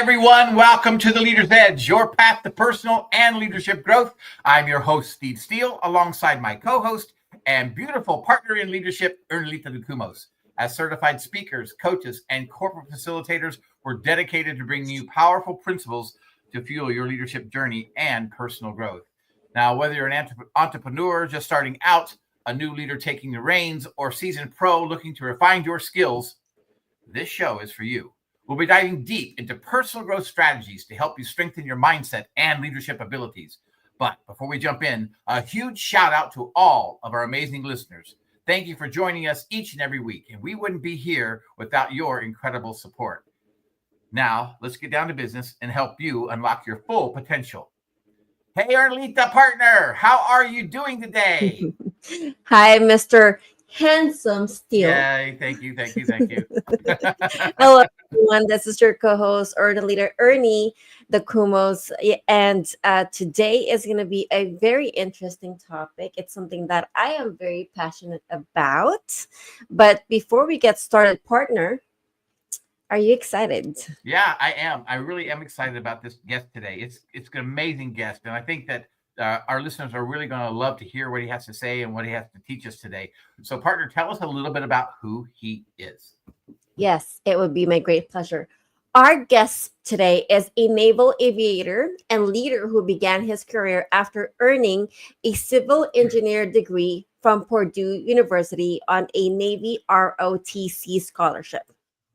everyone. Welcome to the Leader's Edge, your path to personal and leadership growth. I'm your host, Steele, alongside my co-host and beautiful partner in leadership, Ernelita Dacumos. As certified speakers, coaches, and corporate facilitators, we're dedicated to bringing you powerful principles to fuel your leadership journey and personal growth. Now, whether you're an entrepreneur just starting out, a new leader taking the reins, or seasoned pro looking to refine your skills, this show is for you. We'll be diving deep into personal growth strategies to help you strengthen your mindset and leadership abilities. But before we jump in, a huge shout out to all of our amazing listeners. Thank you for joining us each and every week, and we wouldn't be here without your incredible support. Now, let's get down to business and help you unlock your full potential. Hey, Ernelita partner, how are you doing today? Hi, Mr. Handsome Steele. Yay, thank you. Hello, everyone. This is your co-host, Ernelita Ernie Dacumos, and today is going to be a very interesting topic. It's something that I am very passionate about. But before we get started, partner, are you excited? Yeah, I am. I really am excited about this guest today. It's an amazing guest, and I think that our listeners are really going to love to hear what he has to say and what he has to teach us today. So, partner, tell us a little bit about who he is. Yes, it would be my great pleasure. Our guest today is a naval aviator and leader who began his career after earning a civil engineer degree from Purdue University on a Navy ROTC scholarship.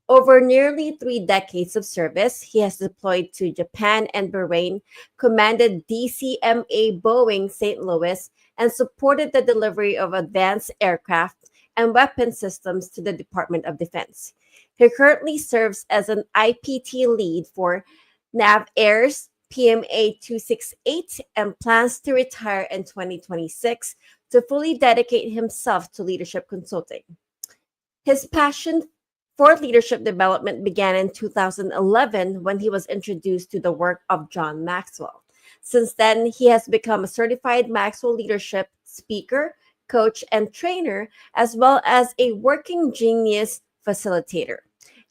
Over nearly 3 decades of service, he has deployed to Japan and Bahrain, commanded DCMA Boeing St. Louis, and supported the delivery of advanced aircraft and weapon systems to the Department of Defense. He currently serves as an IPT lead for NavAir's PMA 268 and plans to retire in 2026 to fully dedicate himself to leadership consulting. His passion for leadership development began in 2011 when he was introduced to the work of John Maxwell. Since then, he has become a certified Maxwell Leadership speaker, coach, and trainer, as well as a working genius facilitator.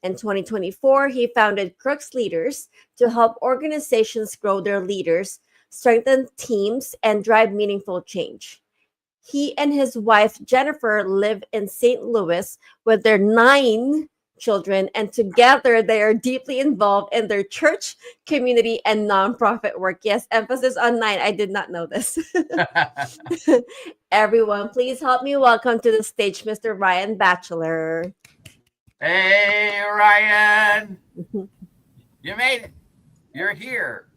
In 2024, he founded Crux Leaders to help organizations grow their leaders, strengthen teams, and drive meaningful change. He and his wife, Jennifer, live in St. Louis with their 9 children, and together they are deeply involved in their church, community, and nonprofit work. Yes, emphasis on 9. I did not know this. Everyone, please help me welcome to the stage Mr. Ryan Batchelor. Hey, Ryan. You made it. You're here.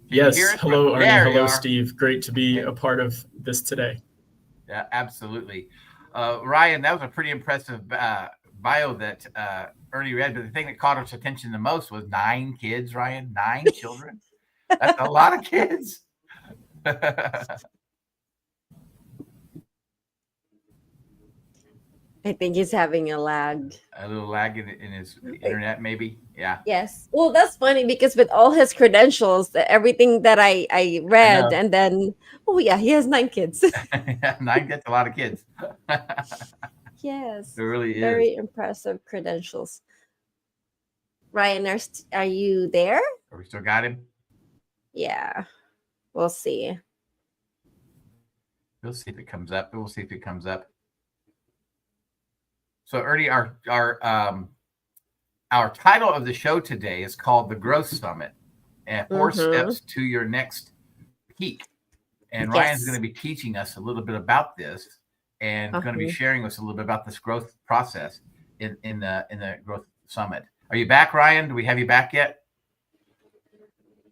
Yes. Hello, Arnie. Hello, Steve. Great to be a part of this today. Yeah, absolutely. Ryan, that was a pretty impressive bio that Ernie read, but the thing that caught us attention the most was 9 kids, Ryan. 9 children. That's a lot of kids. I think he's having a lag. A little lag in his internet, maybe. Yeah. Yes. Well, that's funny because with all his credentials, everything that I read, and then, oh yeah, he has 9 kids. 9 kids, a lot of kids. Yes. It really is. Very impressive credentials. Ryan, are you there? Are we still got him? Yeah. We'll see. We'll see if it comes up. So, Ernie, our title of the show today is called The Growth Summit, and 4 steps to your next peak. And Yes. Ryan's going to be teaching us a little bit about this, and going to be sharing us a little bit about this growth process in the Growth Summit. Are you back, Ryan? Do we have you back yet?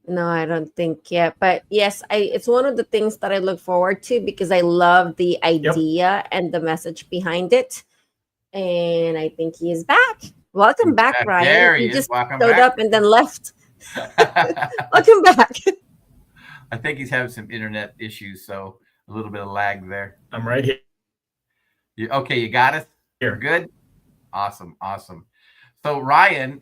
No, I don't think yet. But yes, it's one of the things that I look forward to because I love the idea and the message behind it. And I think he is back. Welcome back, Ryan. There he just Welcome showed back. up and then left. Welcome back. I think he's having some internet issues, so a little bit of lag there. I'm right here. You got us? You're good? Awesome. So, Ryan,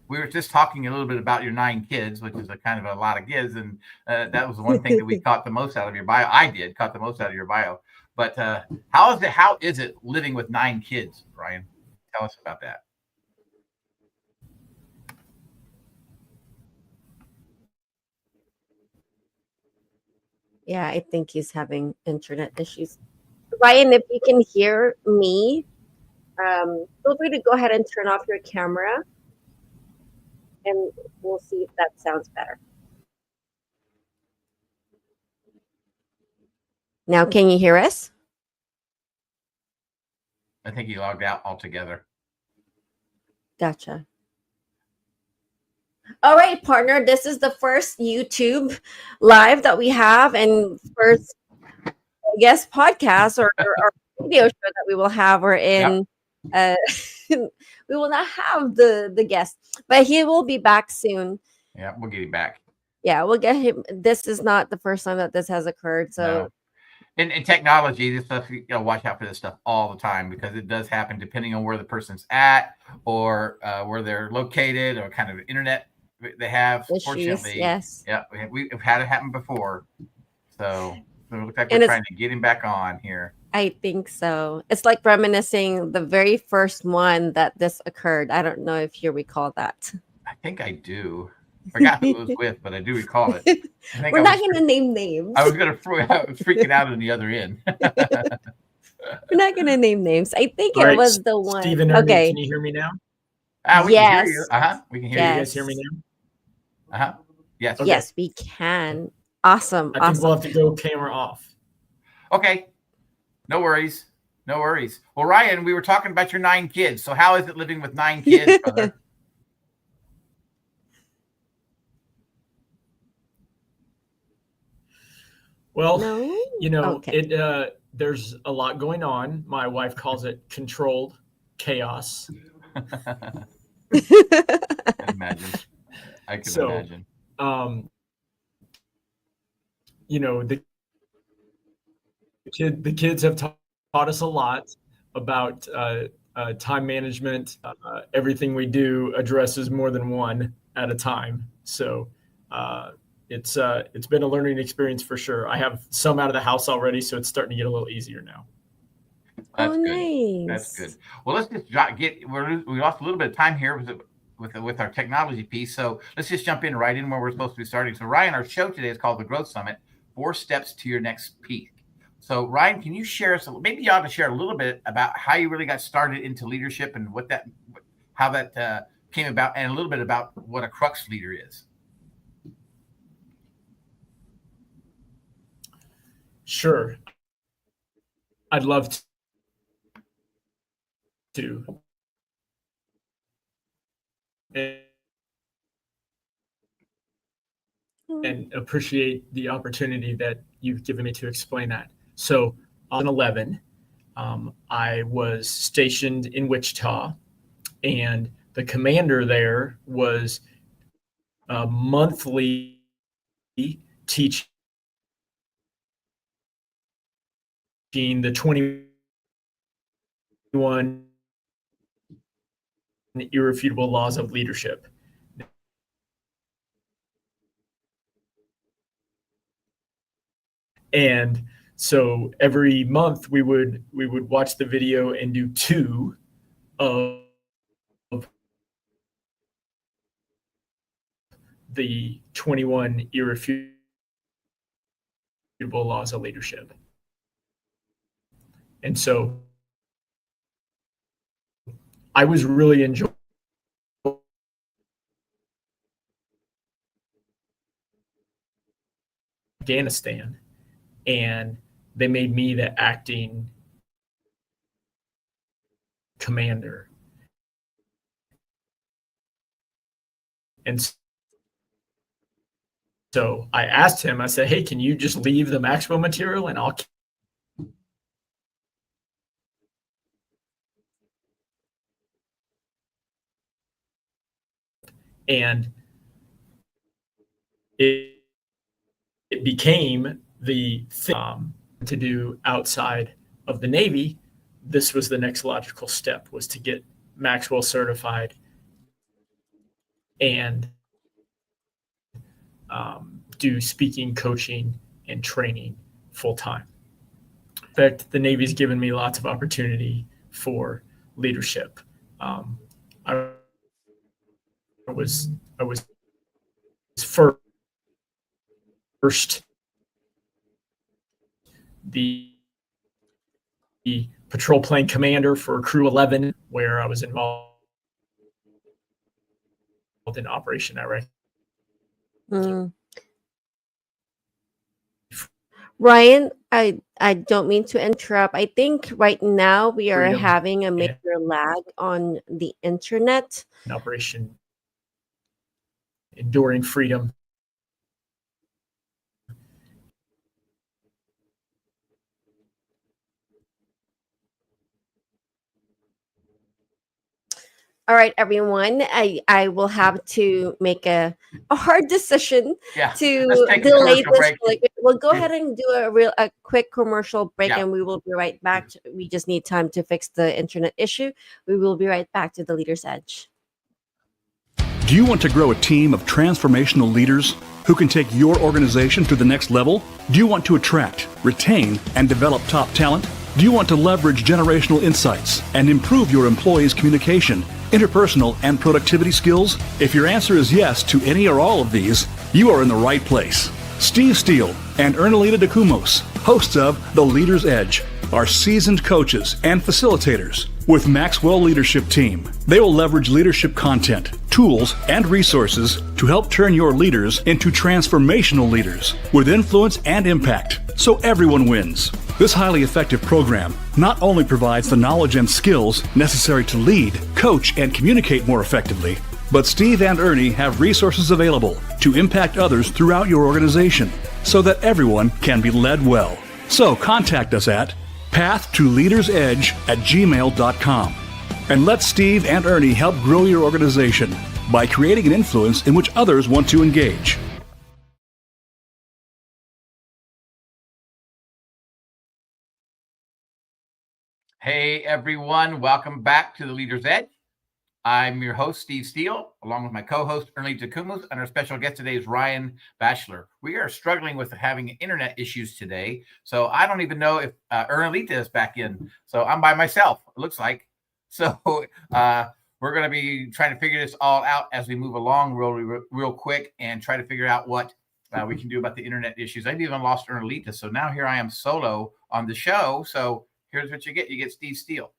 we were just talking a little bit about your 9 kids, which is a kind of a lot of kids, and that was one thing that we caught the most out of your bio. I did caught the most out of your bio. But how is it living with 9 kids, Ryan? Tell us about that. Yeah, I think he's having internet issues. Ryan, if you can hear me, feel free to go ahead and turn off your camera, and we'll see if that sounds better. Now, can you hear us? I think he logged out altogether. Gotcha. All right, partner. This is the first YouTube live that we have, and first, I guess, podcast or video show that we will have. We're in. Yep. We will not have the guest, but he will be back soon. Yeah, we'll get him back. Yeah, we'll get him. This is not the first time that this has occurred. So. No. In technology, this stuff, watch out for this stuff all the time, because it does happen depending on where the person's at or where they're located or kind of internet they have. Issues, fortunately, yes. Yeah, we've had it happen before. So it looks like we're trying to get him back on here. I think so. It's like reminiscing the very first one that this occurred. I don't know if you recall that. I think I do. I forgot who it was with, but I do recall it. We're not going to name names. I was freaking out on the other end. We're not going to name names. I think it was the one. Stephen, okay. Can you hear me now? We can hear you. We can hear you. You guys hear me now? Yes. Okay. Yes, we can. Awesome. I think we'll have to go camera off. Okay. No worries. Well, Ryan, we were talking about your 9 kids. So how is it living with 9 kids, brother? Well, there's a lot going on. My wife calls it controlled chaos. I can imagine. The kids have taught us a lot about time management. Everything we do addresses more than one at a time. So it's been a learning experience for sure. I have some out of the house already, so it's starting to get a little easier now. That's good. Nice. That's good. Well, let's just we lost a little bit of time here with our technology piece. So let's just jump right in where we're supposed to be starting. So Ryan, our show today is called The Growth Summit, 4 Steps to Your Next Peak. So Ryan, can you share maybe you ought to share a little bit about how you really got started into leadership and how that came about, and a little bit about what a Crux leader is. Sure. I'd love to. And appreciate the opportunity that you've given me to explain that. So on 11, I was stationed in Wichita, and the commander there was monthly teaching the 21 irrefutable laws of leadership. And so every month we would watch the video and do 2 of the 21 irrefutable laws of leadership. And so I was really enjoying Afghanistan, and they made me the acting commander. And so I asked him, I said, hey, can you just leave the Maxwell material and I'll. And it became the thing to do outside of the Navy. This was the next logical step, was to get Maxwell certified and do speaking, coaching, and training full time. In fact, the Navy's given me lots of opportunity for leadership. I was first the patrol plane commander for Crew 11, where I was involved in Operation Iraq. Ryan, I don't mean to interrupt. I think right now we are Freedom having a major lag on the internet. In Operation Enduring Freedom. All right, everyone. I will have to make a hard decision to let's take a delay commercial this. break. We'll go ahead and do a quick commercial break, and we will be right back. We just need time to fix the internet issue. We will be right back to the Leader's Edge. Do you want to grow a team of transformational leaders who can take your organization to the next level? Do you want to attract, retain, and develop top talent? Do you want to leverage generational insights and improve your employees' communication, interpersonal, and productivity skills? If your answer is yes to any or all of these, you are in the right place. Steele and Ernelita Dacumos, hosts of The Leader's Edge, are seasoned coaches and facilitators with Maxwell Leadership Team. They will leverage leadership content, tools, and resources to help turn your leaders into transformational leaders with influence and impact, so everyone wins. This highly effective program not only provides the knowledge and skills necessary to lead, coach, and communicate more effectively, but Steve and Ernie have resources available to impact others throughout your organization so that everyone can be led well. So contact us at pathtoleadersedge@gmail.com and let Steve and Ernie help grow your organization by creating an influence in which others want to engage. Hey everyone, welcome back to the Leader's Edge. I'm your host, Steve Steele, along with my co-host, Ernelita Dacumos, and our special guest today is Ryan Batchelor. We are struggling with having internet issues today, so I don't even know if Ernelita is back in. So I'm by myself, it looks like. So we're going to be trying to figure this all out as we move along real quick and try to figure out what we can do about the internet issues. I've even lost Ernelita, so now here I am solo on the show. So here's what you get. You get Steve Steele.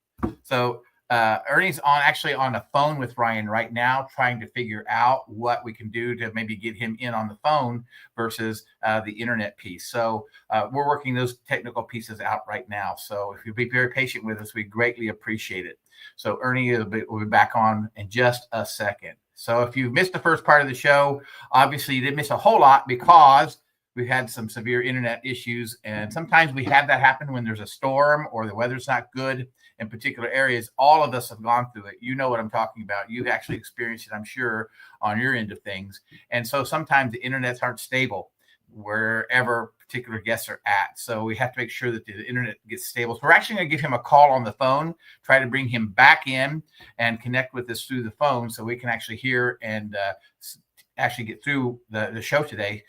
So Ernie's actually on the phone with Ryan right now, trying to figure out what we can do to maybe get him in on the phone versus the internet piece. So we're working those technical pieces out right now. So if you'll be very patient with us, we greatly appreciate it. So Ernie will be back on in just a second. So if you've missed the first part of the show, obviously you didn't miss a whole lot because we've had some severe internet issues. And sometimes we have that happen when there's a storm or the weather's not good in particular areas. All of us have gone through it. You know what I'm talking about. You've actually experienced it, I'm sure, on your end of things. And so sometimes the internets aren't stable wherever particular guests are at. So we have to make sure that the internet gets stable. So we're actually going to give him a call on the phone, try to bring him back in and connect with us through the phone so we can actually hear and actually get through the show today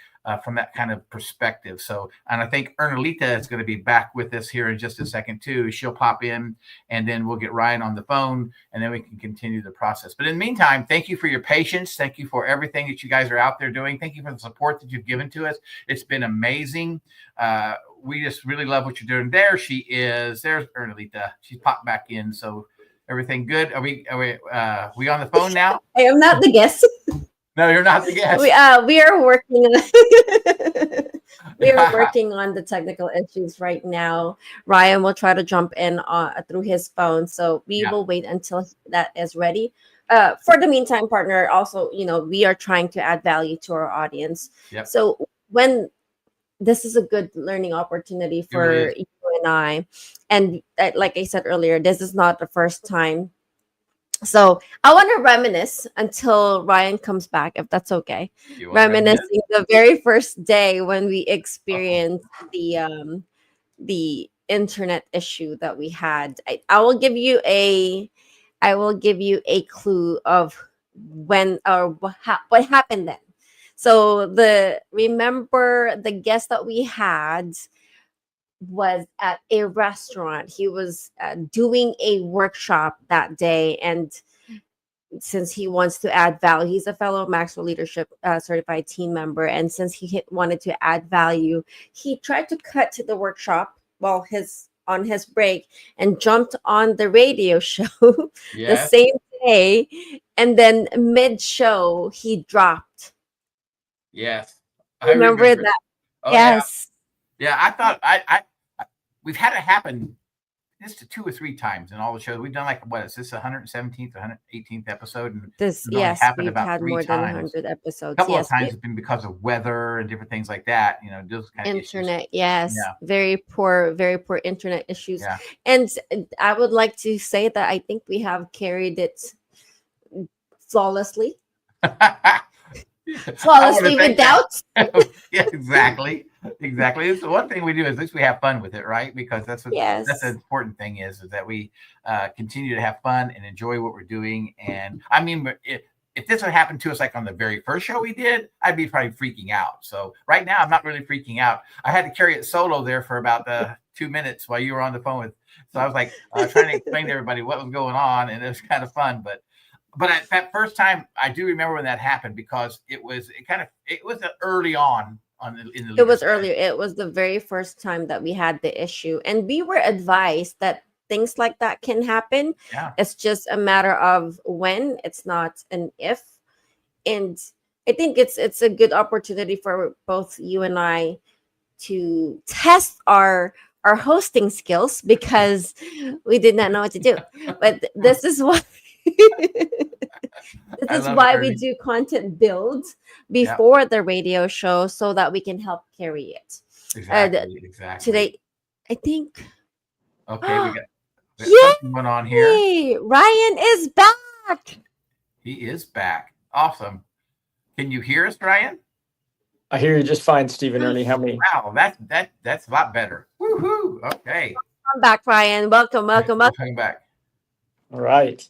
from that kind of perspective. So, and I think Ernelita is going to be back with us here in just a second too. She'll pop in and then we'll get Ryan on the phone and then we can continue the process. But in the meantime, thank you for your patience. Thank you for everything that you guys are out there doing. Thank you for the support that you've given to us. It's been amazing. We just really love what you're doing. There she is. There's Ernelita. She's popped back in. So everything good? Are we on the phone now? I am not the guest. No, you're not the guest. We are working on we are working on the technical issues right now. Ryan will try to jump in through his phone, so we will wait until that is ready. For the meantime, partner, also, we are trying to add value to our audience. Yep. So when this is a good learning opportunity for you and I, and like I said earlier, this is not the first time. So I want to reminisce until Ryan comes back, if that's okay. Reminiscing the very first day when we experienced the internet issue that we had. I will give you a clue of when or what happened then. So remember the guest that we had was at a restaurant. He was doing a workshop that day, and since he wants to add value, he's a fellow Maxwell Leadership certified team member, and since he wanted to add value, he tried to cut to the workshop while on his break and jumped on the radio show the Yes. same day, and then mid show he dropped. Yes. I Remember remember. that? Oh yeah. Yes. Yeah. I thought I we've had it happen just 2 or 3 times in all the shows. We've done like, what is this, 117th, 118th episode? And This, it's only yes, happened we've about had 3 more than times. 100 episodes. A couple Yes, of times it's been because of weather and different things like that. You know, those kind of issues. internet, yes, Yeah. very poor internet issues. Yeah. And I would like to say that I think we have carried it flawlessly I wanna thank without. Yeah, exactly. It's the one thing we do is at least we have fun with it, right? Because that's the Yes. important thing is that we continue to have fun and enjoy what we're doing. And I mean, if this would happen to us like on the very first show we did, I'd be probably freaking out. So right now I'm not really freaking out. I had to carry it solo there for about 2 minutes while you were on the phone with. So I was like trying to explain to everybody what was going on, and it was kind of fun. But at that first time, I do remember when that happened because it was early on in the It was leadership. earlier. It was the very first time that we had the issue, and we were advised that things like that can happen. Yeah. It's just a matter of when. It's not an if. And I think it's a good opportunity for both you and I to test our hosting skills, because we did not know what to do. But this is why I this is love why it, we Ernie. do content build before the radio show, so that we can help carry it. Exactly. Today, I think. Okay, we got Yay! something going on here. Ryan is back. He is back. Awesome. Can you hear us, Ryan? I hear you just fine, Stephen. Ernie, how many? Wow, that's a lot better. Woohoo! Okay, Come back, Ryan. Welcome. coming back. All right.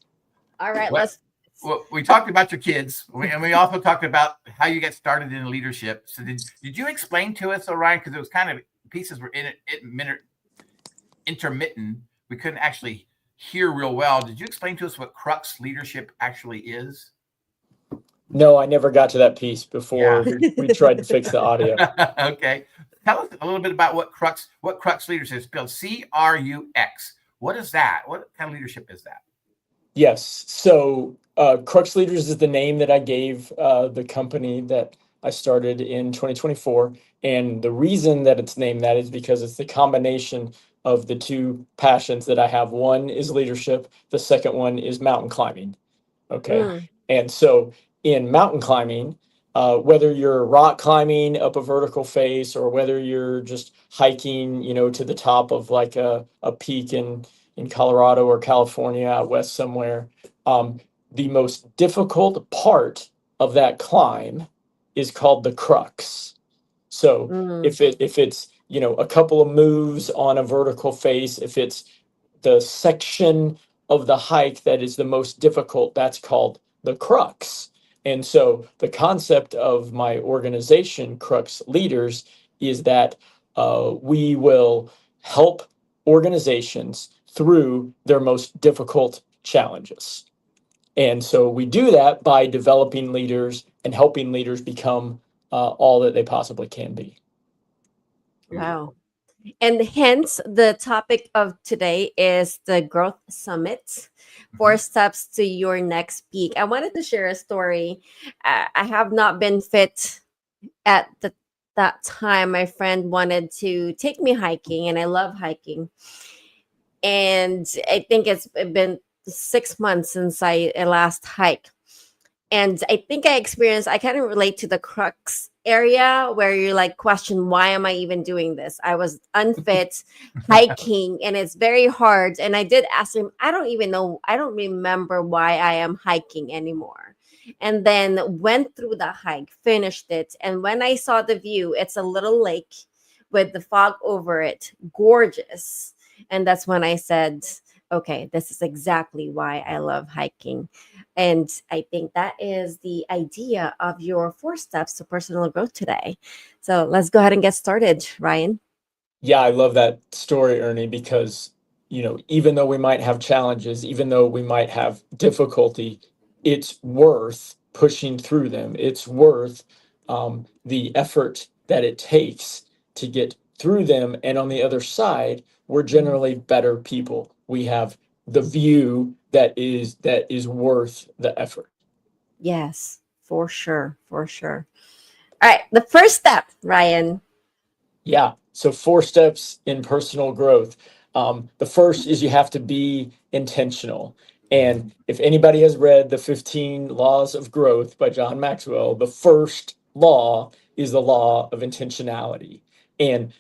All right, Well, let's. Well, we talked about your kids, and we also talked about how you get started in leadership. So did you explain to us, Ryan, because it was kind of pieces were intermittent. We couldn't actually hear real well. Did you explain to us what Crux Leadership actually is? No, I never got to that piece before we tried to fix the audio. Okay. Tell us a little bit about what Crux Leaders is, spelled CRUX. What is that? What kind of leadership is that? Yes. So Crux Leaders is the name that I gave the company that I started in 2024. And the reason that it's named that is because it's the combination of the two passions that I have. One is leadership. The second one is mountain climbing. Okay. And so in mountain climbing, whether you're rock climbing up a vertical face or whether you're just hiking, to the top of like a peak in Colorado or California out west somewhere, the most difficult part of that climb is called the crux. So if it's a couple of moves on a vertical face, if it's the section of the hike that is the most difficult, that's called the crux. And so the concept of my organization, Crux Leaders, is that we will help organizations through their most difficult challenges. And so we do that by developing leaders and helping leaders become all that they possibly can be. Wow. And hence the topic of today is the Growth Summit, 4 steps to your next peak. I wanted to share a story. I have not been fit at that time. My friend wanted to take me hiking, and I love hiking. And I think it's been 6 months since I last hiked. And I think I kind of relate to the crux area where you like question, why am I even doing this? I was unfit hiking, and it's very hard. And I did ask him, I don't remember why I am hiking anymore. And then went through the hike, finished it. And when I saw the view, it's a little lake with the fog over it, gorgeous. And that's when I said, okay, this is exactly why I love hiking. And I think that is the idea of your 4 steps to personal growth today. So let's go ahead and get started, Ryan. Yeah, I love that story, Ernie, because, even though we might have challenges, even though we might have difficulty, it's worth pushing through them. It's worth the effort that it takes to get through them. And on the other side, we're generally better people. We have the view that is worth the effort. Yes, for sure, for sure. All right, the first step, Ryan. Yeah. So 4 steps in personal growth. The first is you have to be intentional. And if anybody has read the 15 Laws of Growth by John Maxwell, the first law is the law of intentionality. And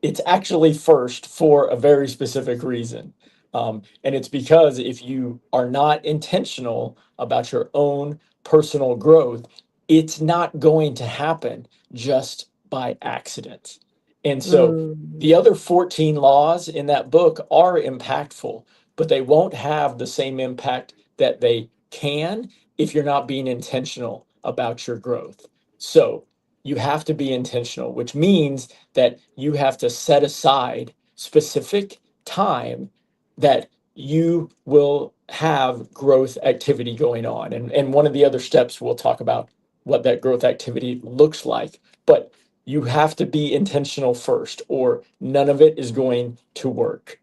it's actually first for a very specific reason. And it's because if you are not intentional about your own personal growth, it's not going to happen just by accident. And so Mm, the other 14 laws in that book are impactful, but they won't have the same impact that they can if you're not being intentional about your growth. So you have to be intentional, which means that you have to set aside specific time that you will have growth activity going on. And one of the other steps, we'll talk about what that growth activity looks like. But you have to be intentional first, or none of it is going to work.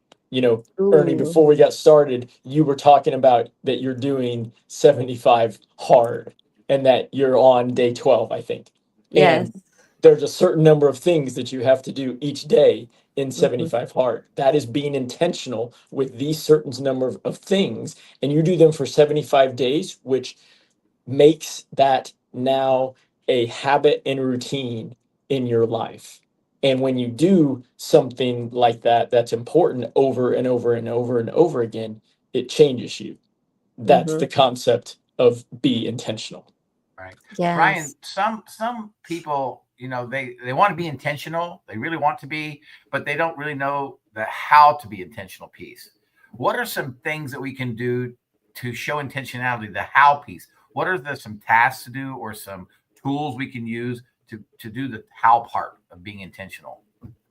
Ernie, ooh, before we got started, you were talking about that you're doing 75 hard and that you're on day 12, I think. yes. And there's a certain number of things that you have to do each day in Mhm. 75 hard. That is being intentional with these certain number of things. And you do them for 75 days, which makes that now a habit and routine in your life. And when you do something like that, that's important over and over and over and over again, it changes you. That's the Mhm. concept of be intentional. Right. Ryan, Yes. some people, they want to be intentional. They really want to be, but they don't really know the how to be intentional piece. What are some things that we can do to show intentionality, the how piece? What are some tasks to do or some tools we can use to do the how part of being intentional?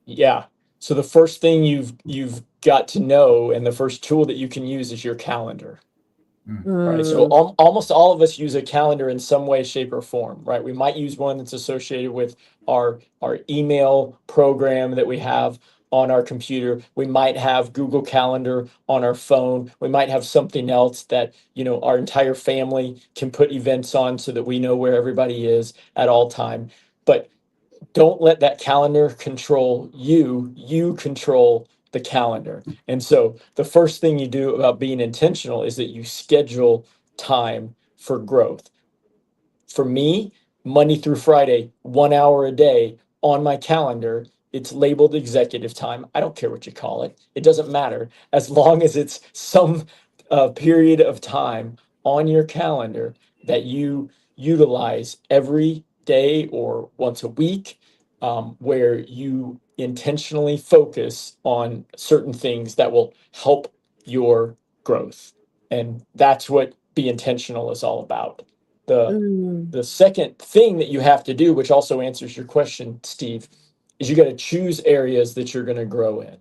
Yeah. So the first thing you've got to know, and the first tool that you can use, is your calendar. Mm. Right. So Mm, almost all of us use a calendar in some way, shape, or form, right? We might use one that's associated with our email program that we have on our computer. We might have Google Calendar on our phone. We might have something else that, our entire family can put events on so that we know where everybody is at all time. But don't let that calendar control you. You control the calendar. And so the first thing you do about being intentional is that you schedule time for growth. For me, Monday through Friday, 1 hour a day on my calendar, it's labeled executive time. I don't care what you call it. It doesn't matter as long as it's some period of time on your calendar that you utilize every day or once a week, where you intentionally focus on certain things that will help your growth. And that's what be intentional is all about. The mm, the second thing that you have to do, which also answers your question, Steve, is you got to choose areas that you're going to grow in.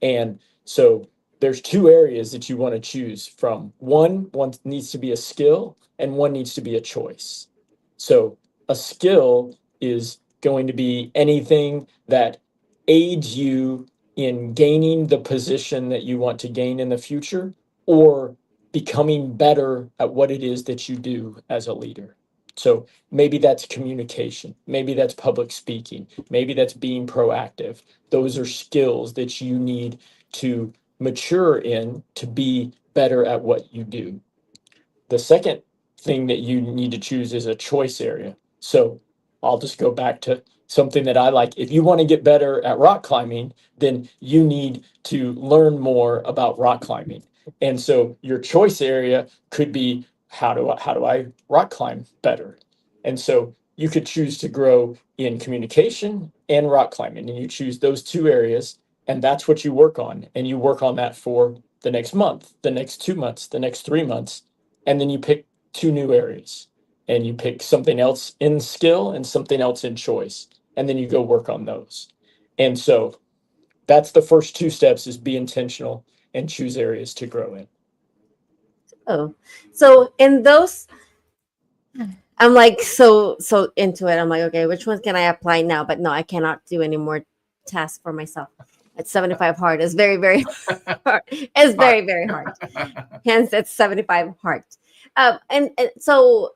And so there's 2 areas that you want to choose from. One needs to be a skill, and one needs to be a choice. So a skill is going to be anything that aids you in gaining the position that you want to gain in the future, or becoming better at what it is that you do as a leader. So maybe that's communication, maybe that's public speaking, maybe that's being proactive. Those are skills that you need to mature in to be better at what you do. The second thing that you need to choose is a choice area. So I'll just go back to something that I like. If you want to get better at rock climbing, then you need to learn more about rock climbing. And so your choice area could be, how do I rock climb better? And so you could choose to grow in communication and rock climbing, and you choose those 2 areas, and that's what you work on. And you work on that for the next month, the next 2 months, the next 3 months, and then you pick 2 new areas, and you pick something else in skill and something else in choice, and then you go work on those. And so that's the first 2 steps, is be intentional and choose areas to grow in. Oh, so in those, I'm like so into it. I'm like, okay, which ones can I apply now? But no, I cannot do any more tasks for myself. It's 75 hard. It's very, very hard. It's very, very hard. Hence, it's 75 hard. And so,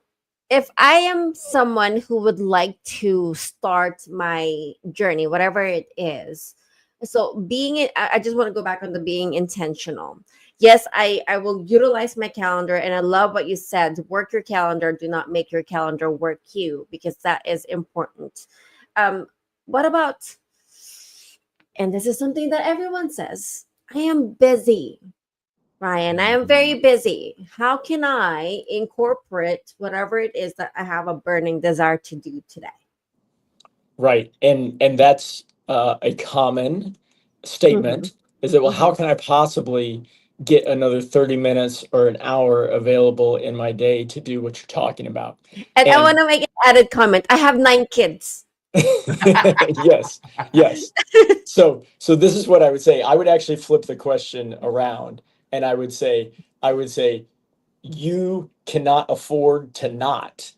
if I am someone who would like to start my journey, whatever it is, so I just want to go back on the being intentional. Yes, I will utilize my calendar, and I love what you said. Work your calendar. Do not make your calendar work you, because that is important. What about, and this is something that everyone says, I am busy, Ryan. I am very busy. How can I incorporate whatever it is that I have a burning desire to do today? Right. And that's a common statement, is that, well, how can I possibly get another 30 minutes or an hour available in my day to do what you're talking about? And I want to make an added comment. I have 9 kids. Yes. So this is what I would say. I would actually flip the question around, and I would say you cannot afford to not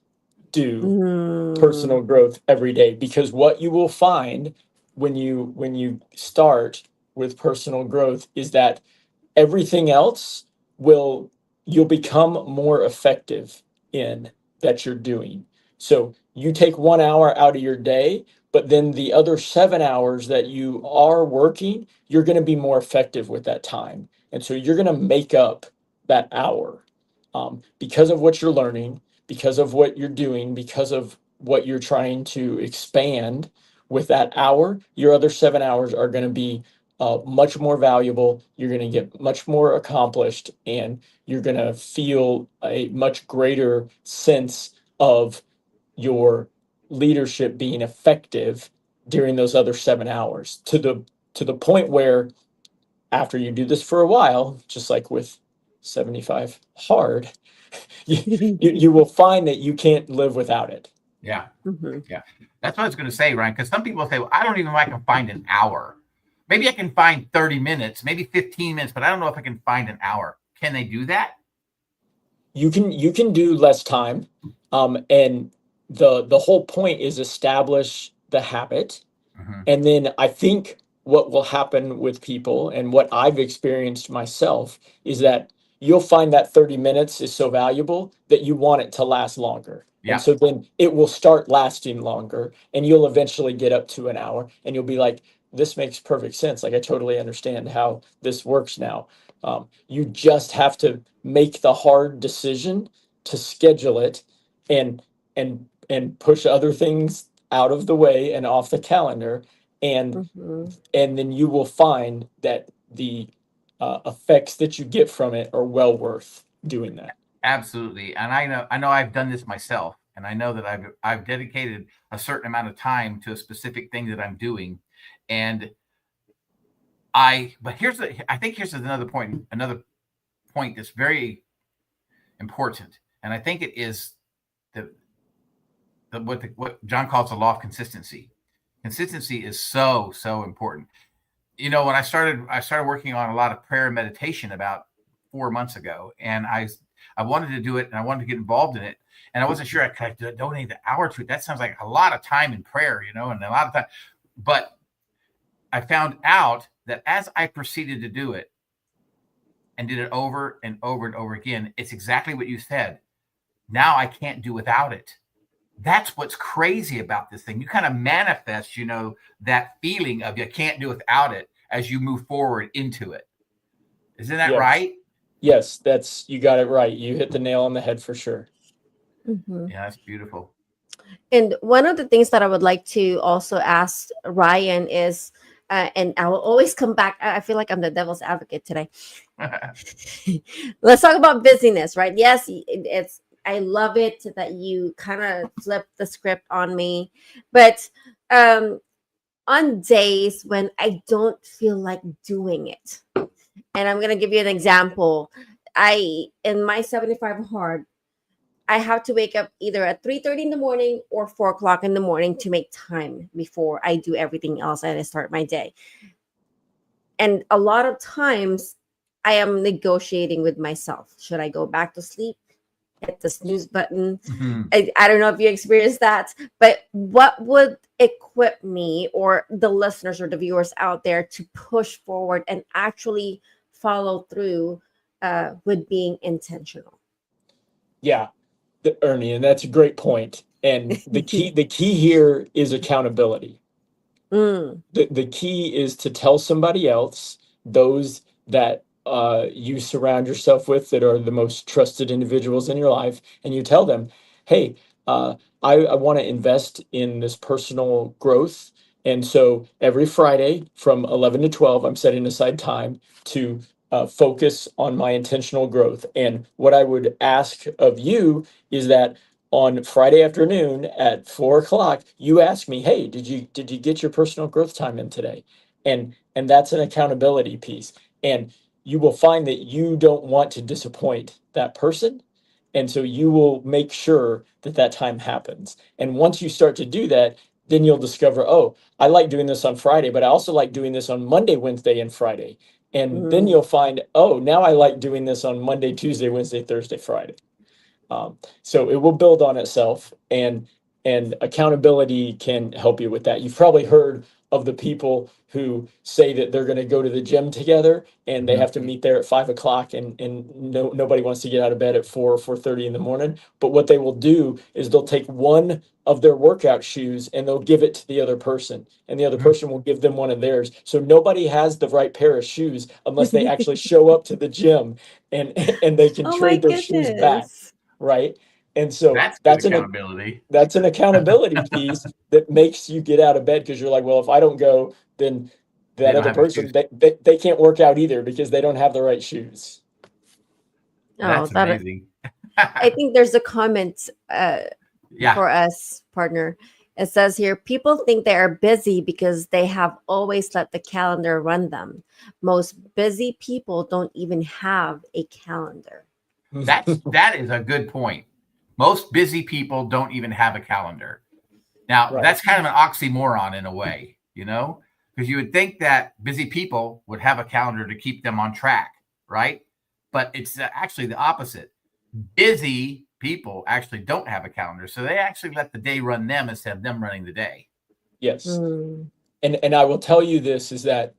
do personal growth every day, because what you will find when you start with personal growth is that everything else you'll become more effective in that you're doing. So you take 1 hour out of your day, but then the other 7 hours that you are working, you're going to be more effective with that time. And so you're going to make up that hour because of what you're learning, because of what you're doing, because of what you're trying to expand with that hour. Your other 7 hours are going to be much more valuable. You're going to get much more accomplished, and you're going to feel a much greater sense of your leadership being effective during those other 7 hours, to the point where, after you do this for a while, just like with 75 hard, you will find that you can't live without it. Yeah. Yeah. That's what I was going to say, Ryan, because some people say, well, I don't even know if I can find an hour. Maybe I can find 30 minutes, maybe 15 minutes, but I don't know if I can find an hour. Can they do that? You can do less time. And the whole point is establish the habit. And then I think what will happen with people, and what I've experienced myself, is that you'll find that 30 minutes is so valuable that you want it to last longer. Yeah. And so then it will start lasting longer, and you'll eventually get up to an hour, and you'll be like, this makes perfect sense. Like, I totally understand how this works now. You just have to make the hard decision to schedule it, and push other things out of the way and off the calendar, and then you will find that the effects that you get from it are well worth doing that. Absolutely. And I know I've done this myself, and I know that I've dedicated a certain amount of time to a specific thing that I'm doing. And I think here's another point that's very important. And I think it is what John calls the law of consistency. Consistency is so important. You know, when I started working on a lot of prayer and meditation about 4 months ago, and I wanted to do it, and I wanted to get involved in it, and I wasn't sure I could donate an hour to it. That sounds like a lot of time in prayer, you know, and a lot of time. But I found out that as I proceeded to do it, and did it over and over and over again, it's exactly what you said. Now I can't do without it. That's what's crazy about this thing. You kind of manifest, you know, that feeling of you can't do without it as you move forward into it. Isn't that right? Yes, you got it right. You hit the nail on the head for sure. Yeah, that's beautiful. And one of the things that I would like to also ask Ryan is, and I will always come back. I feel like I'm the devil's advocate today. Let's talk about busyness, right? Yes, I love it that you kind of flip the script on me, but on days when I don't feel like doing it, and I'm gonna give you an example. In my 75 hard, I have to wake up either at 3:30 in the morning or 4 o'clock in the morning to make time before I do everything else and I start my day. And a lot of times I am negotiating with myself. Should I go back to sleep? Hit the snooze button. I don't know if you experienced that, but what would equip me or the listeners or the viewers out there to push forward and actually follow through with being intentional? Yeah, Ernie, and that's a great point. And the key here is accountability. The key is to tell somebody else, those that you surround yourself with that are the most trusted individuals in your life, and you tell them, hey, I want to invest in this personal growth. And so every Friday from 11 to 12, I'm setting aside time to focus on my intentional growth. And what I would ask of you is that on Friday afternoon at 4 o'clock, you ask me, hey, did you get your personal growth time in today? And that's an accountability piece. And you will find that you don't want to disappoint that person. And so you will make sure that that time happens. And once you start to do that, then you'll discover, oh, I like doing this on Friday, but I also like doing this on Monday, Wednesday, and Friday. And then you'll find, oh, now I like doing this on Monday, Tuesday, Wednesday, Thursday, Friday. So it will build on itself, and accountability can help you with that. You've probably heard of the people who say that they're going to go to the gym together and they have to meet there at 5 o'clock, and nobody wants to get out of bed at 4:30 in the morning. But what they will do is they'll take one of their workout shoes and they'll give it to the other person, and the other person will give them one of theirs. So nobody has the right pair of shoes unless they actually show up to the gym, and they can trade their shoes back. Right. And so that's accountability. That's an accountability piece that makes you get out of bed, because you're like, well, if I don't go, then that other person, they can't work out either because they don't have the right shoes. That's amazing. I think there's a comment for us, partner. It says here, people think they are busy because they have always let the calendar run them. Most busy people don't even have a calendar. That is a good point. Most busy people don't even have a calendar. Now, that's kind of an oxymoron in a way, because you would think that busy people would have a calendar to keep them on track, right? But it's actually the opposite. Busy people actually don't have a calendar, so they actually let the day run them instead of them running the day. Yes. And I will tell you this, is that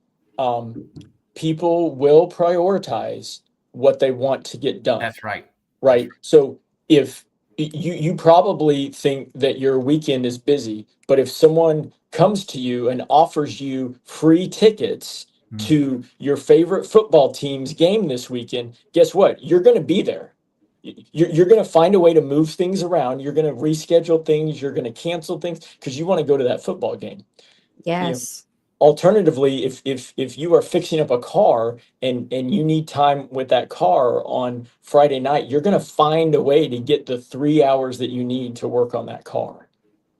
people will prioritize what they want to get done. That's right. Right. So if you probably think that your weekend is busy, but if someone comes to you and offers you free tickets to your favorite football team's game this weekend, guess what? You're going to be there. You're going to find a way to move things around. You're going to reschedule things. You're going to cancel things because you want to go to that football game. Yes. Alternatively, if you are fixing up a car and you need time with that car on Friday night, you're going to find a way to get the 3 hours that you need to work on that car.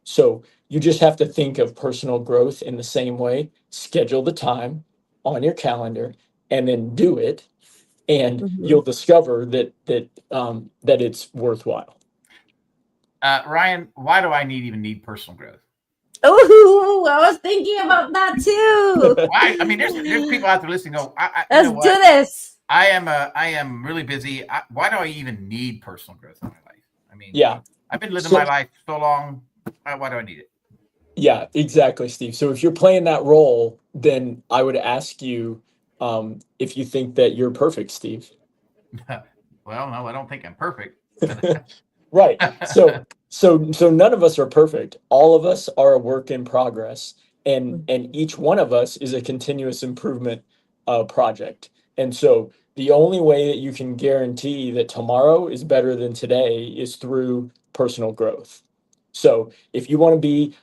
So you just have to think of personal growth in the same way. Schedule the time on your calendar and then do it, and you'll discover that it's worthwhile. Ryan, why do I need personal growth? Oh, I was thinking about that too. Why? I mean, there's people out there listening. Let's do this. I am really busy. Why do I even need personal growth in my life? I mean, I've been living my life so long. Why do I need it? Yeah, exactly, Steve. So if you're playing that role, then I would ask you if you think that you're perfect, Steve. Well, no, I don't think I'm perfect. Right. So none of us are perfect. All of us are a work in progress, and each one of us is a continuous improvement project. And so the only way that you can guarantee that tomorrow is better than today is through personal growth. So if you want to be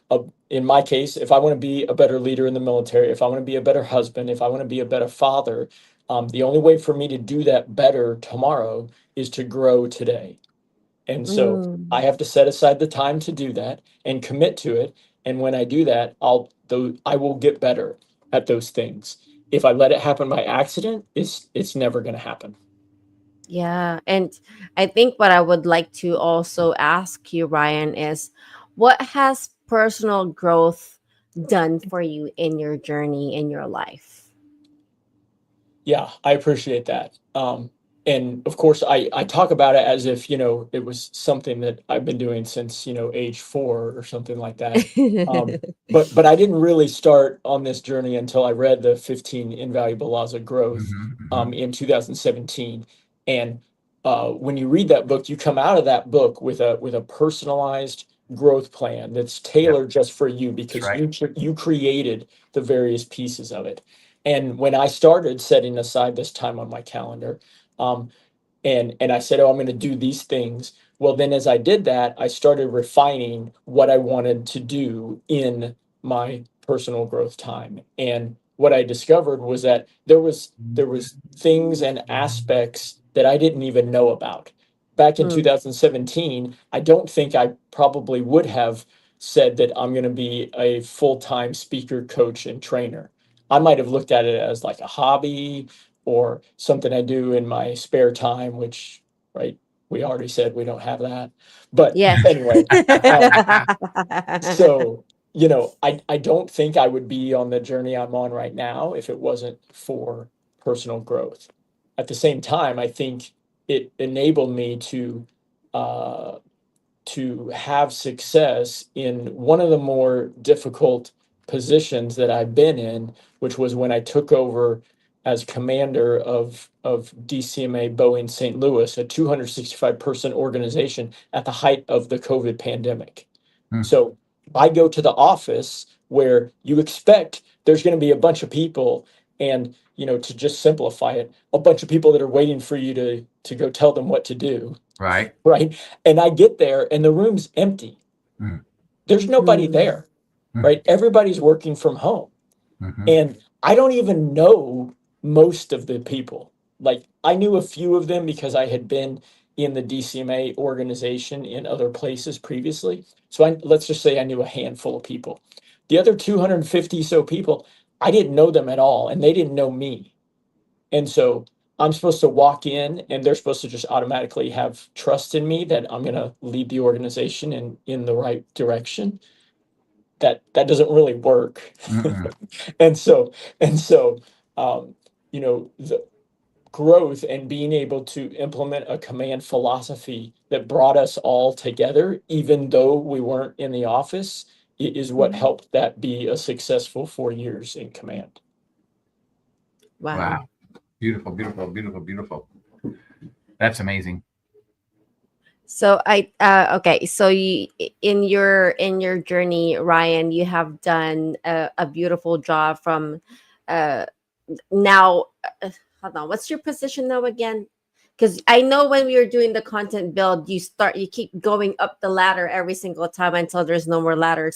in my case, if I want to be a better leader in the military, if I want to be a better husband, if I want to be a better father, the only way for me to do that better tomorrow is to grow today. And so I have to set aside the time to do that and commit to it. And when I do that, I will get better at those things. If I let it happen by accident, it's never going to happen. Yeah. And I think what I would like to also ask you, Ryan, is what has personal growth done for you in your journey in your life? Yeah, I appreciate that. And of course, I talk about it as if, it was something that I've been doing since, age 4 or something like that. Um, but I didn't really start on this journey until I read the 15 Invaluable Laws of Growth in 2017. And when you read that book, you come out of that book with a personalized growth plan that's tailored just for you, because right. you created the various pieces of it. And when I started setting aside this time on my calendar, um, and I said, oh, I'm going to do these things. Well, then as I did that, I started refining what I wanted to do in my personal growth time. And what I discovered was that there was things and aspects that I didn't even know about. Back in 2017, I don't think I probably would have said that I'm going to be a full-time speaker, coach, and trainer. I might have looked at it as like a hobby or something I do in my spare time, which, right, we already said we don't have that. But Yes. anyway, so, I don't think I would be on the journey I'm on right now if it wasn't for personal growth. At the same time, I think it enabled me uh, to have success in one of the more difficult positions that I've been in, which was when I took over as commander of DCMA Boeing St. Louis, a 265 person organization at the height of the COVID pandemic. So I go to the office where you expect there's going to be a bunch of people, and to just simplify it, a bunch of people that are waiting for you to go tell them what to do. Right. Right. And I get there and the room's empty. Mm. There's nobody there. Right. Everybody's working from home. And I don't even know most of the people. Like, I knew a few of them because I had been in the DCMA organization in other places previously. So let's just say I knew a handful of people. The other 250 so people, I didn't know them at all, and they didn't know me. And so I'm supposed to walk in and they're supposed to just automatically have trust in me that I'm going to lead the organization in the right direction. That doesn't really work. and so and so the growth and being able to implement a command philosophy that brought us all together, even though we weren't in the office, is what helped that be a successful 4 years in command. Wow. Beautiful, beautiful, beautiful, beautiful. That's amazing. So okay, so you, in your journey, Ryan, you have done a beautiful job from now. Hold on, what's your position now again? Because I know when we were doing the content build, you keep going up the ladder every single time until there's no more ladder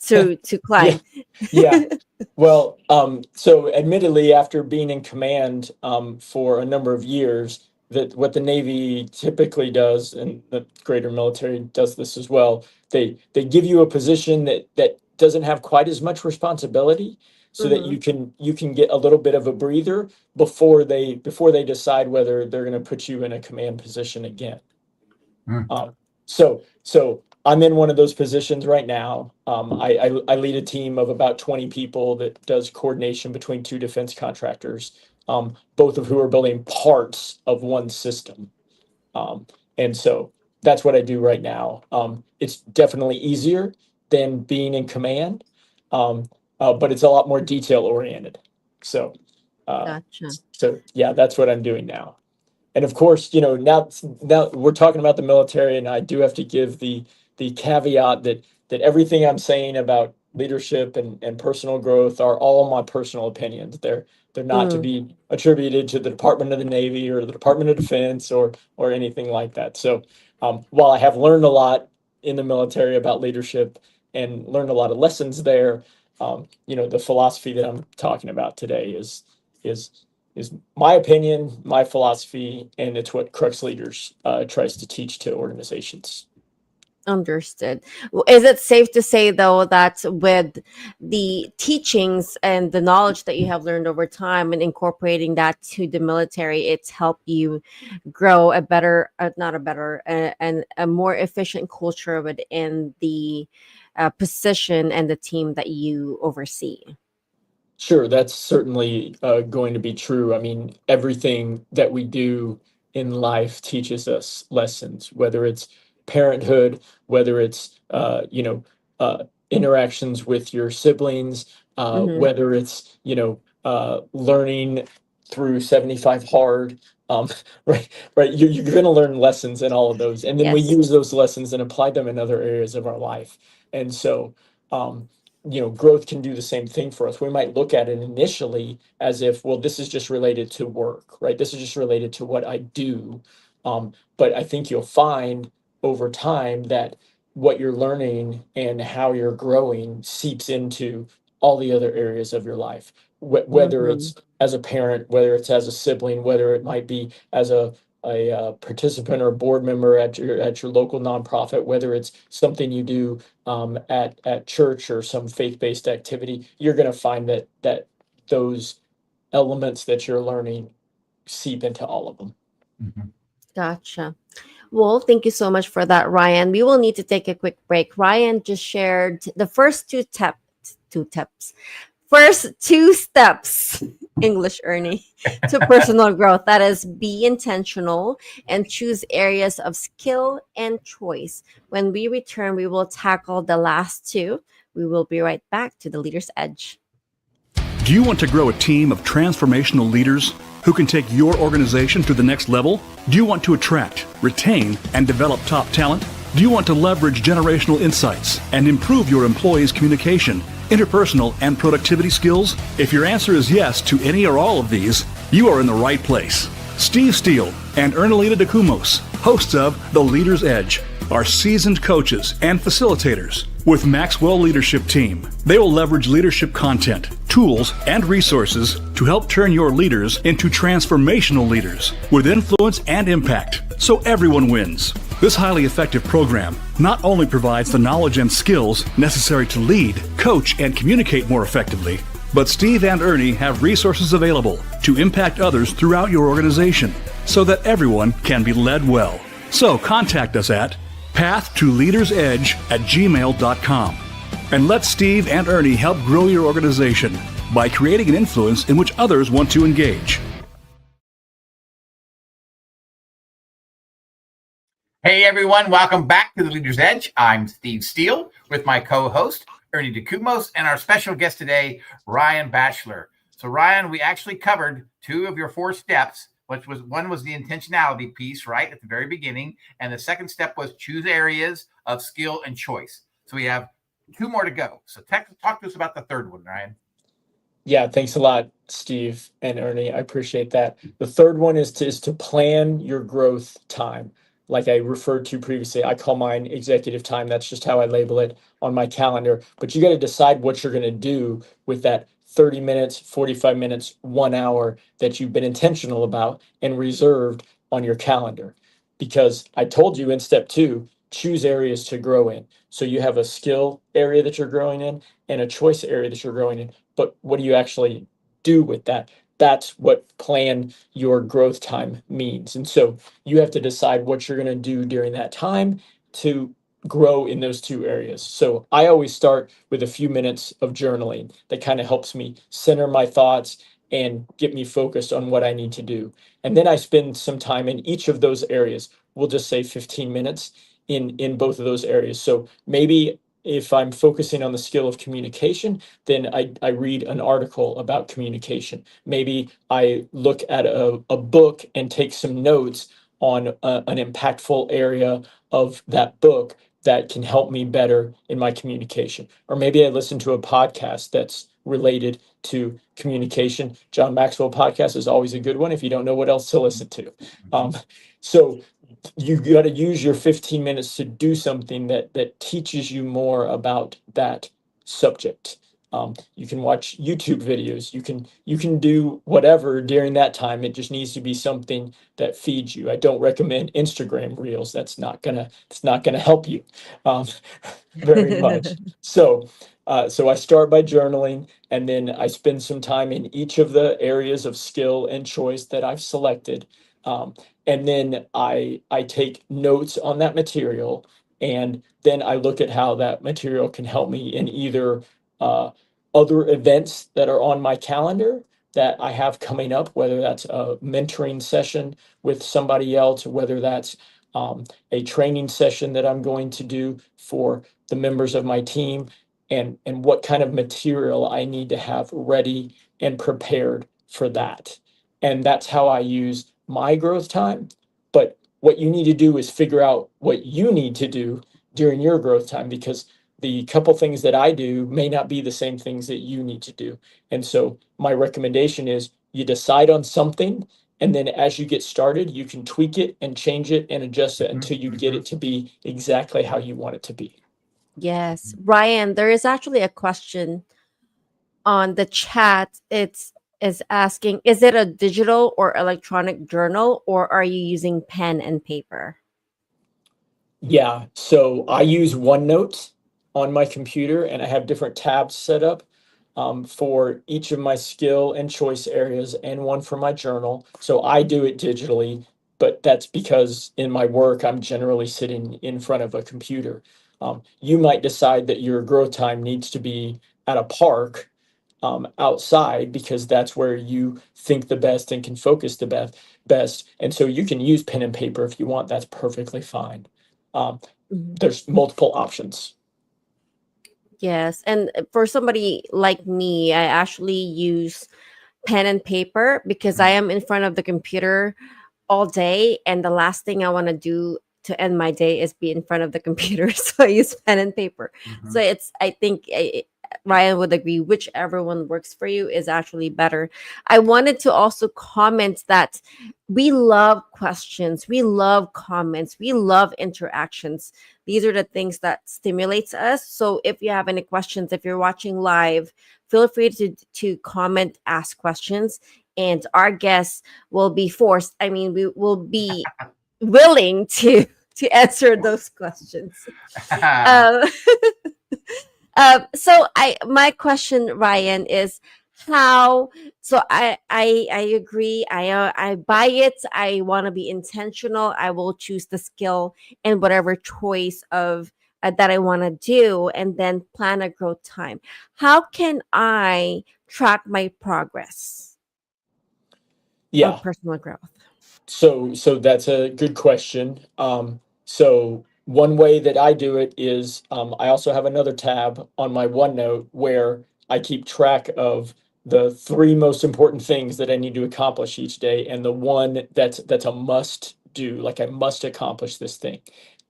to climb. Yeah. Well, so admittedly, after being in command for a number of years, that what the Navy typically does, and the greater military does this as well, they give you a position that doesn't have quite as much responsibility, so that you can get a little bit of a breather before they decide whether they're going to put you in a command position again. So I'm in one of those positions right now. I lead a team of about 20 people that does coordination between two defense contractors, both of who are building parts of one system. And so that's what I do right now. It's definitely easier than being in command, but it's a lot more detail oriented. So, Gotcha. so yeah, that's what I'm doing now. And of course, now we're talking about the military, and I do have to give the caveat that everything I'm saying about leadership and personal growth are all my personal opinions. They're not to be attributed to the Department of the Navy or the Department of Defense or anything like that. So while I have learned a lot in the military about leadership and learned a lot of lessons there, the philosophy that I'm talking about today is my opinion, my philosophy, and it's what Crux Leaders tries to teach to organizations. Understood. Is it safe to say, though, that with the teachings and the knowledge that you have learned over time and incorporating that to the military, it's helped you grow a better, not a better, and a more efficient culture within the position and the team that you oversee? Sure, that's certainly going to be true. I mean, everything that we do in life teaches us lessons, whether it's parenthood, whether it's interactions with your siblings, Mm-hmm. whether it's learning through 75 hard. Um, right. You're going to learn lessons in all of those, and then we Yes. use those lessons and apply them in other areas of our life. And so, growth can do the same thing for us. We might look at it initially as if, well, this is just related to work, right? This is just related to what I do. But I think you'll find over time that what you're learning and how you're growing seeps into all the other areas of your life, whether Mm-hmm. it's as a parent, whether it's as a sibling, whether it might be as a participant or board member at your local nonprofit, whether it's something you do at church or some faith-based activity. You're going to find that those elements that you're learning seep into all of them. Mhm. Gotcha. Well, thank you so much for that, Ryan. We will need to take a quick break. Ryan just shared the first two steps, English Ernie, to personal growth. That is, be intentional and choose areas of skill and choice. When we return, we will tackle the last two. We will be right back to the Leader's Edge. Do you want to grow a team of transformational leaders who can take your organization to the next level? Do you want to attract, retain, and develop top talent? Do you want to leverage generational insights and improve your employees' communication, interpersonal, and productivity skills? If your answer is yes to any or all of these, you are in the right place. Steve Steele and Ernelita Dacumos, hosts of The Leader's Edge, are seasoned coaches and facilitators with Maxwell Leadership Team. They will leverage leadership content, tools, and resources to help turn your leaders into transformational leaders with influence and impact, so everyone wins. This highly effective program not only provides the knowledge and skills necessary to lead, coach, and communicate more effectively, but Steve and Ernie have resources available to impact others throughout your organization so that everyone can be led well. So contact us at pathtoleadersedge@gmail.com and let Steve and Ernie help grow your organization by creating an influence in which others want to engage. Hey everyone, welcome back to the Leader's Edge. I'm Steve Steele with my co-host Ernie Dacumos and our special guest today, Ryan Batchelor. So Ryan, we actually covered two of your four steps, which was one was the intentionality piece, right, at the very beginning, and the second step was choose areas of skill and choice. So we have two more to go. So talk to us about the third one, Ryan. Yeah, thanks a lot, Steve and Ernie. I appreciate that. The third one is to plan your growth time. Like I referred to previously, I call mine executive time. That's just how I label it on my calendar. But you got to decide what you're going to do with that 30 minutes, 45 minutes, 1 hour that you've been intentional about and reserved on your calendar. Because I told you in step 2, choose areas to grow in. So you have a skill area that you're growing in and a choice area that you're growing in. But what do you actually do with that? That's what plan your growth time means. And so you have to decide what you're going to do during that time to grow in those two areas. So I always start with a few minutes of journaling that kind of helps me center my thoughts and get me focused on what I need to do. And then I spend some time in each of those areas. We'll just say 15 minutes in both of those areas. So maybe if I'm focusing on the skill of communication, then I read an article about communication. Maybe I look at a book and take some notes on an impactful area of that book that can help me better in my communication. Or maybe I listen to a podcast that's related to communication. John Maxwell podcast is always a good one if you don't know what else to listen to. So you got to use your 15 minutes to do something that teaches you more about that subject. You can watch YouTube videos. You can do whatever during that time. It just needs to be something that feeds you. I don't recommend Instagram Reels. It's not gonna help you very much. So I start by journaling, and then I spend some time in each of the areas of skill and choice that I've selected. And then I take notes on that material, and then I look at how that material can help me in either other events that are on my calendar that I have coming up, whether that's a mentoring session with somebody else, whether that's a training session that I'm going to do for the members of my team, and what kind of material I need to have ready and prepared for that. And that's how I use my growth time. But what you need to do is figure out what you need to do during your growth time, because the couple things that I do may not be the same things that you need to do. And so my recommendation is you decide on something, and then as you get started, you can tweak it and change it and adjust it until you get it to be exactly how you want it to be. Yes. Ryan, there is actually a question on the chat. It's is asking, is it a digital or electronic journal, or are you using pen and paper? Yeah, so I use OneNote on my computer, and I have different tabs set up for each of my skill and choice areas, and one for my journal. So I do it digitally, but that's because in my work, I'm generally sitting in front of a computer. You might decide that your growth time needs to be at a park outside, because that's where you think the best and can focus the best. And so you can use pen and paper if you want. That's perfectly fine. Mhm. There's multiple options. Yes. And for somebody like me, I actually use pen and paper because I am in front of the computer all day. And the last thing I want to do to end my day is be in front of the computer. So I use pen and paper. So it's, I think Ryan would agree, whichever one works for you is actually better. I wanted to also comment that we love questions, we love comments, we love interactions. These are the things that stimulates us. So if you have any questions, if you're watching live, feel free to comment, ask questions, and our guests will be forced. I mean, we will be willing to answer those questions. Um, so my question, Ryan, is how. So I agree. I buy it. I want to be intentional. I will choose the skill and whatever choice of that I want to do, and then plan a growth time. How can I track my progress Yeah. of personal growth? So that's a good question. So one way that I do it is I also have another tab on my OneNote where I keep track of the 3 most important things that I need to accomplish each day, and the one that's a must do, like I must accomplish this thing.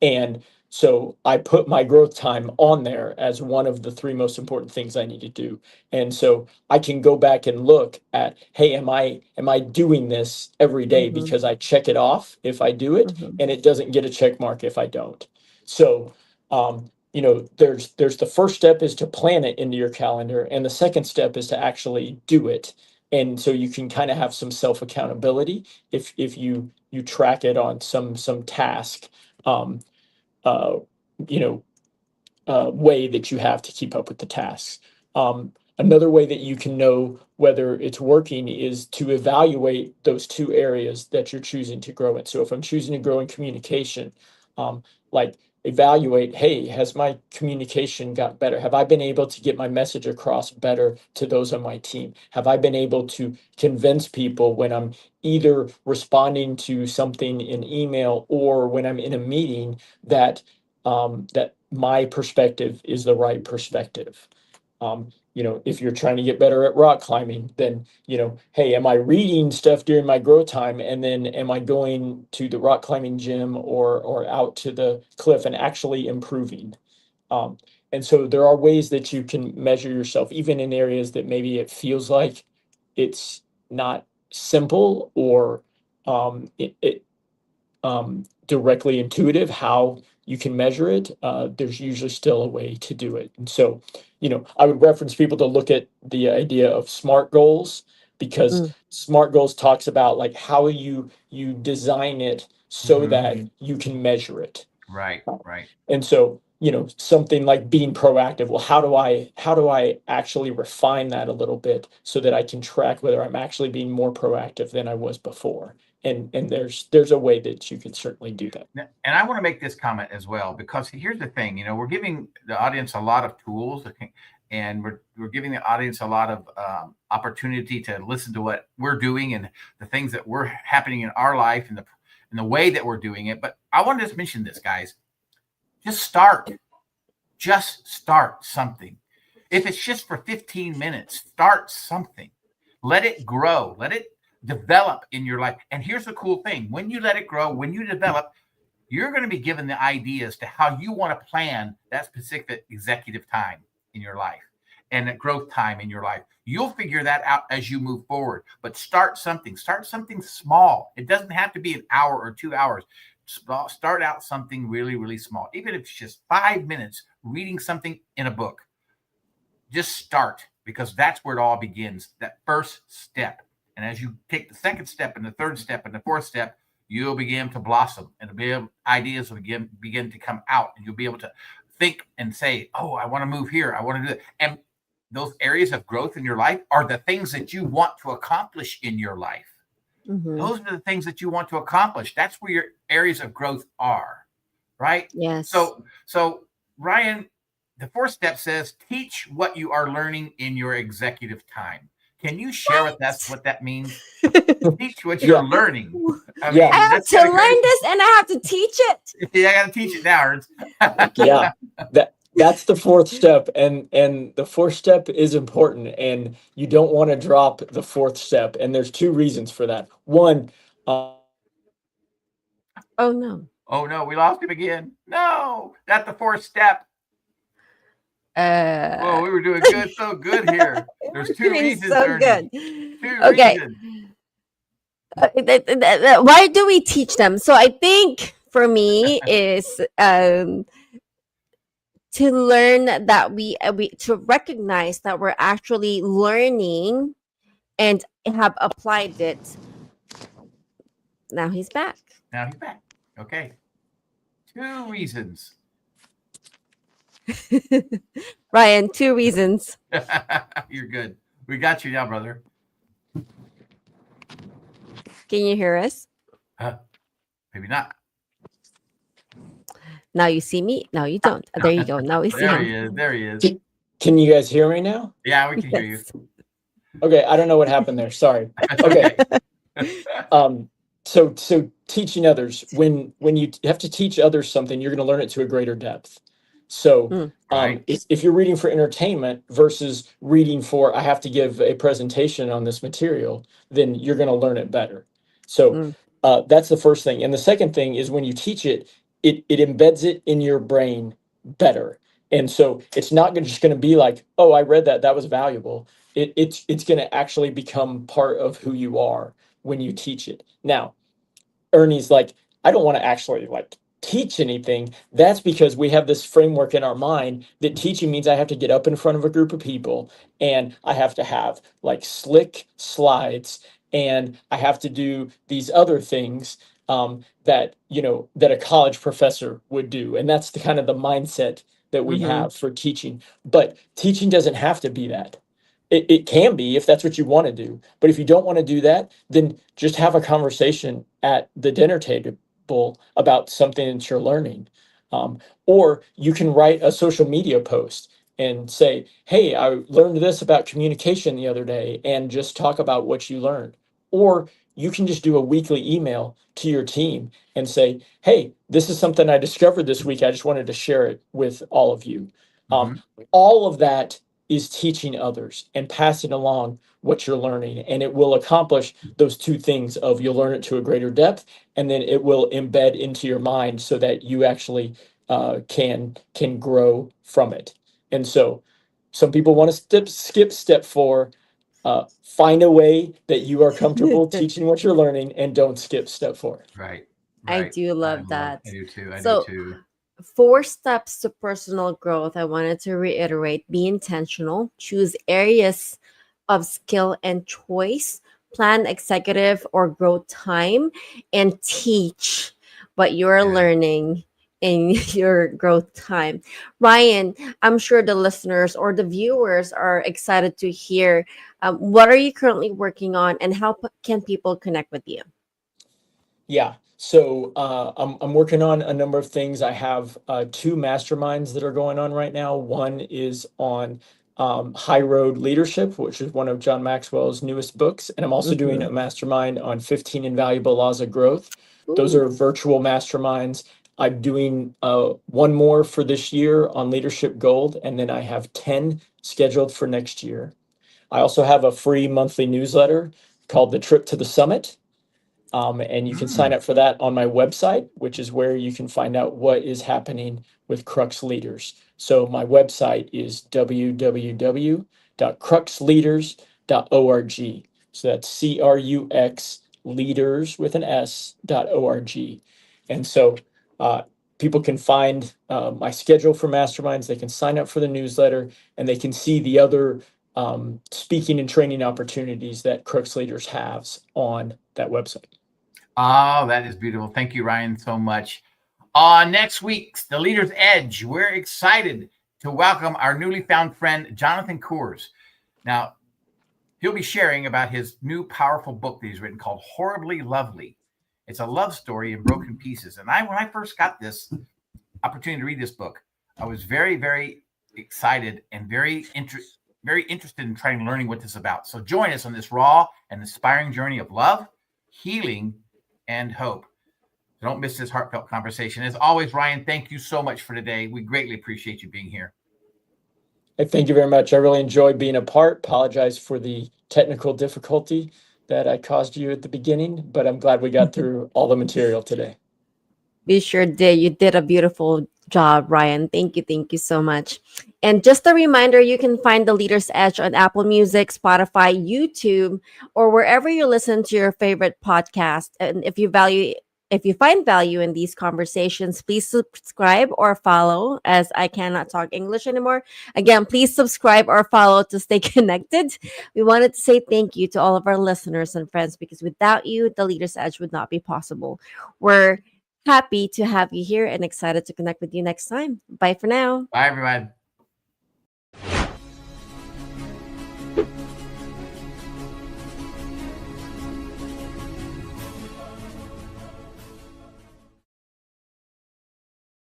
And so I put my growth time on there as one of the 3 most important things I need to do. And so I can go back and look at, hey, am I doing this every day? Mm-hmm, Because I check it off if I do it, mm-hmm, and it doesn't get a check mark if I don't. So there's the first step is to plan it into your calendar, and the second step is to actually do it. And so you can kind of have some self accountability if you track it on some task, um, uh, you know way that you have to keep up with the tasks. Another way that you can know whether it's working is to evaluate those 2 areas that you're choosing to grow in. So if I'm choosing to grow in communication, like evaluate, hey, has my communication got better? Have I been able to get my message across better to those on my team? Have I been able to convince people when I'm either responding to something in email or when I'm in a meeting that that my perspective is the right perspective? If you're trying to get better at rock climbing, then, hey, am I reading stuff during my growth time? And then am I going to the rock climbing gym or out to the cliff and actually improving? And so there are ways that you can measure yourself, even in areas that maybe it feels like it's not simple or it directly intuitive how you can measure it. There's usually still a way to do it. And so, I would reference people to look at the idea of SMART goals, because mm, SMART goals talks about like how you design it so that you can measure it. Right. And so, something like being proactive. Well, how do I actually refine that a little bit so that I can track whether I'm actually being more proactive than I was before? And there's a way that you can certainly do that. And I want to make this comment as well, because here's the thing, we're giving the audience a lot of tools and we're giving the audience a lot of opportunity to listen to what we're doing and the things that were happening in our life and the way that we're doing it. But I want to just mention this, guys. Just start something. If it's just for 15 minutes, start something. Let it grow. Let it develop in your life. And here's the cool thing. When you let it grow, when you develop, you're going to be given the ideas to how you want to plan that specific executive time in your life and that growth time in your life. You'll figure that out as you move forward. But start something small. It doesn't have to be an hour or 2 hours. Start out something really, really small. Even if it's just 5 minutes reading something in a book. Just start, because that's where it all begins, that first step. And as you take the second step and the third step and the fourth step, you'll begin to blossom, and ideas will begin to come out, and you'll be able to think and say, oh, I want to move here. I want to do that. And those areas of growth in your life are the things that you want to accomplish in your life. Mhm. Those are the things that you want to accomplish. That's where your areas of growth are, right? Yes. So Ryan, the fourth step says, teach what you are learning in your executive time. Can you share with us what that means? Teach what you're learning. I mean, I have that's to kinda learn crazy. this and I have to teach it. Yeah, I got to teach it now, Ernst. Yeah, that's the fourth step, and the fourth step is important, and you don't want to drop the fourth step, and there's two reasons for that. One, Oh no. Oh no, we lost him again. No, that's the fourth step. Whoa, we were doing good, so good here. There's We're two doing reasons, so Ernie. good. Two Okay. reasons. Why do we teach them? So I think for me is to learn that we to recognize that we're actually learning and have applied it. Now he's back. Now he's back. Okay. Two reasons. Ryan, two reasons. You're good. We got you now, brother. Can you hear us? Maybe not. Now you see me. Now you don't. There you go. Now we see There him. he is. There he is. can you guys hear me now? Yeah, we can hear you. Yes. Okay, I don't know what happened there. Sorry. Okay. So teaching others, when you have to teach others something, you're going to learn it to a greater depth. So Right. if you're reading for entertainment versus reading for, I have to give a presentation on this material, then you're going to learn it better. So that's the first thing. And the second thing is when you teach it, it embeds it in your brain better. And so it's not just going to be like, oh, I read that was valuable. It's going to actually become part of who you are when you teach it. Now, Ernie's like, I don't want to actually like teach anything. That's because we have this framework in our mind that teaching means I have to get up in front of a group of people and I have to have like slick slides and I have to do these other things that a college professor would do. And that's the kind of the mindset that we have for teaching. But teaching doesn't have to be that. It can be if that's what you want to do. But if you don't want to do that, then just have a conversation at the dinner table about something that you're learning. Or you can write a social media post and say, hey, I learned this about communication the other day, and just talk about what you learned. Or you can just do a weekly email to your team and say, hey, this is something I discovered this week. I just wanted to share it with all of you. All of that is teaching others and passing along what you're learning, and it will accomplish those two things of you'll learn it to a greater depth, and then it will embed into your mind so that you actually can grow from it. And so some people want to skip step 4. Find a way that you are comfortable teaching what you're learning, and don't skip step 4. Right. I do love that. I do too. So- do too. 4 steps to personal growth. I wanted to reiterate: be intentional, choose areas of skill and choice, plan executive or growth time, and teach what you're learning in your growth time. Ryan, I'm sure the listeners or the viewers are excited to hear what are you currently working on and how can people connect with you? Yeah. So I'm working on a number of things. I have 2 masterminds that are going on right now. One is on High Road Leadership, which is one of John Maxwell's newest books. And I'm also doing a mastermind on 15 Invaluable Laws of Growth. Those are virtual masterminds. I'm doing one more for this year on Leadership Gold, and then I have 10 scheduled for next year. I also have a free monthly newsletter called The Trip to the Summit. And you can sign up for that on my website, which is where you can find out what is happening with Crux Leaders. So my website is www.cruxleaders.org. So that's CRUX leaders with an S.org. And so people can find my schedule for masterminds. They can sign up for the newsletter, and they can see the other speaking and training opportunities that Crux Leaders has on that website. Oh, that is beautiful. Thank you, Ryan, so much. Next week's The Leader's Edge, we're excited to welcome our newly found friend, Jonathan Coors. Now, he'll be sharing about his new powerful book that he's written called Horribly Lovely. It's a love story in broken pieces. And when I first got this opportunity to read this book, I was very, very excited and very interested in trying learning what this is about. So join us on this raw and inspiring journey of love, healing, and hope. Don't miss this heartfelt conversation. As always, Ryan, thank you so much for today. We greatly appreciate you being here. Thank you very much. I really enjoyed being a part. Apologize for the technical difficulty that I caused you at the beginning, but I'm glad we got through all the material today. We sure did. You did a beautiful job, Ryan. Thank you. Thank you so much. And just a reminder, you can find The Leader's Edge on Apple Music, Spotify, YouTube, or wherever you listen to your favorite podcast. And if you find value in these conversations, please subscribe or follow, as I cannot talk English anymore. Again, please subscribe or follow to stay connected. We wanted to say thank you to all of our listeners and friends, because without you, The Leader's Edge would not be possible. We're happy to have you here and excited to connect with you next time. Bye for now. Bye, everyone.